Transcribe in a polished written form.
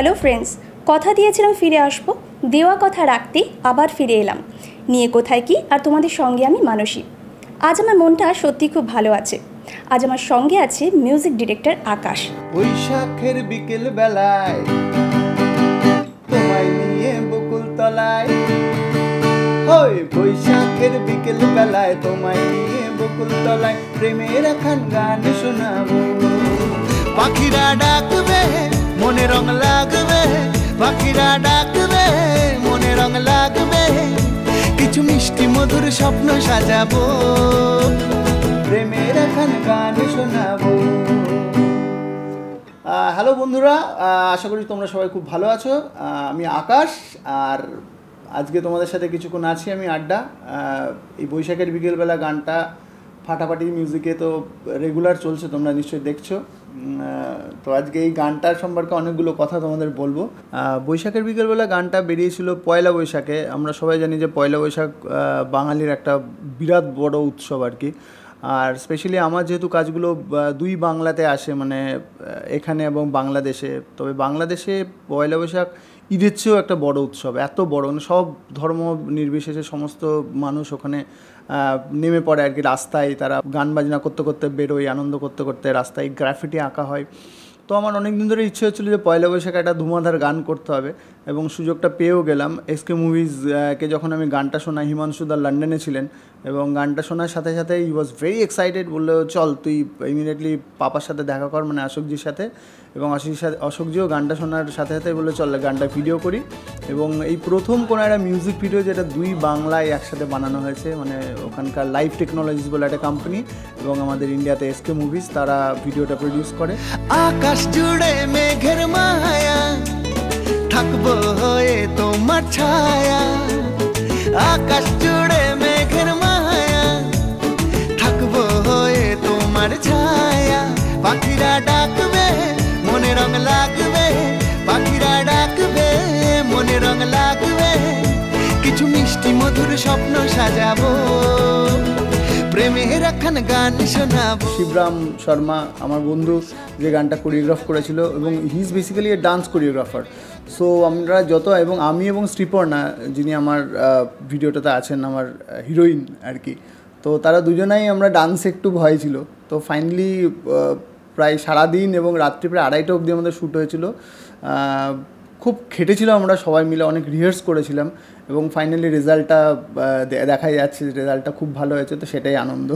Hello friends, কথা দিয়েছিলাম ফিরে আসবো, দেওয়া কথা রাখতে আবার ফিরে এলাম নিয়ে কোথায় কি আর তোমাদের সঙ্গে আমি মানসী। আজ আমার মনটা সত্যি খুব ভালো আছে। আজ আমার সঙ্গে আছে মিউজিক ডিরেক্টর আকাশ। বৈশাখের বিকেল বেলায় তোমায় নিয়ে বকুল তলায়, ওই বৈশাখের বিকেল বেলায় তোমায় নিয়ে বকুল তলায় প্রেমের এখন গান শোনাবো। পাখিরা ডাকবে মনে রং লাগবে, পাখিরা ডাকবে মনে রং লাগবে, কিছু মিষ্টি মধুর স্বপ্ন সাজাবো, প্রেমের এখন গান শোনাবো। হ্যালো বন্ধুরা, আশা করি তোমরা সবাই খুব ভালো আছো। আমি আকাশ, আর আজকে তোমাদের সাথে কিছুক্ষণ আছি আমি আড্ডা। এই বৈশাখের বিকেলবেলা গানটা ফাটাফাটি মিউজিকে তো রেগুলার চলছে, তোমরা নিশ্চয়ই দেখছো। তো আজকে এই গানটার সম্পর্কে অনেকগুলো কথা তোমাদের বলবো। বৈশাখের বিকেলবেলা গানটা বেরিয়েছিল পয়লা বৈশাখে। আমরা সবাই জানি যে পয়লা বৈশাখ বাঙালির একটা বিরাট বড় উৎসব আর কি। আর স্পেশালি আমার যেহেতু কাজগুলো দুই বাংলাতে আসে, মানে এখানে এবং বাংলাদেশে, তবে বাংলাদেশে পয়লা বৈশাখ ঈদের চেয়েও একটা বড় উৎসব, এত বড়, মানে সব ধর্ম নির্বিশেষে সমস্ত মানুষ ওখানে নেমে পড়ে আর কি রাস্তায়। তারা গান বাজনা করতে করতে বেরোয়, আনন্দ করতে করতে রাস্তায় গ্রাফিটি আঁকা হয়। তো আমার অনেক দিন ধরে ইচ্ছে হচ্ছিলো যে পয়লা বৈশাখে একটা ধুমাধার গান করতে হবে, এবং সুযোগটা পেয়েও গেলাম। এসকে মুভিজকে যখন আমি গানটা শোনাই, হিমাংশুদা লন্ডনে ছিলেন, এবং গানটা শোনার সাথে সাথে ই ওয়াজ ভেরি এক্সাইটেড, বললো চল তুই ইমিডিয়েটলি পাপার সাথে দেখা কর, মানে অশোকজির সাথে। এবং অশোকজিও গানটা শোনার সাথে সাথে বললো চল গানটা ভিডিও করি। এবং এই প্রথম কোনো একটা মিউজিক ভিডিও যেটা দুই বাংলায় একসাথে বানানো হয়েছে, মানে ওখানকার লাইভ টেকনোলজিস বলে একটা কোম্পানি, এবং আমাদের ইন্ডিয়াতে এসকে মুভিজ, তারা ভিডিওটা প্রডিউস করে। আকাশ জুড়ে মেঘের মায়া, থাকবো হয়ে তোমার ছায়া, আকাশ জুড়ে মেঘের মায়া, থাকবো হয়ে তোমার ছায়া, পাখিরা ডাকবে মনে রং লাগবে, পাখিরা ডাকবে মনে রং লাগবে, কিছু মিষ্টি মধুর স্বপ্ন সাজাবো, প্রেমের এখন গান শোনাবো। শিবরাম শর্মা আমার বন্ধু, যে গানটা কোরিওগ্রাফ করেছিল, এবং he is basically A dance choreographer. So আমরা যত, এবং আমি এবং শ্রীপর্ণা যিনি আমার ভিডিওটাতে আছেন, আমার হিরোইন আর কি, তো তারা দুজনাই আমরা ডান্সে একটু ভয় ছিল। তো ফাইনালি প্রায় সারাদিন এবং রাত্রি প্রায় 2:30 অবধি আমাদের শ্যুট হয়েছিল। খুব খেটেছিলাম আমরা সবাই মিলে, অনেক রিহার্স করেছিলাম, এবং ফাইনালি রেজাল্টটা দেখাই যাচ্ছে, রেজাল্টটা খুব ভালো হয়েছে, তো সেটাই আনন্দ।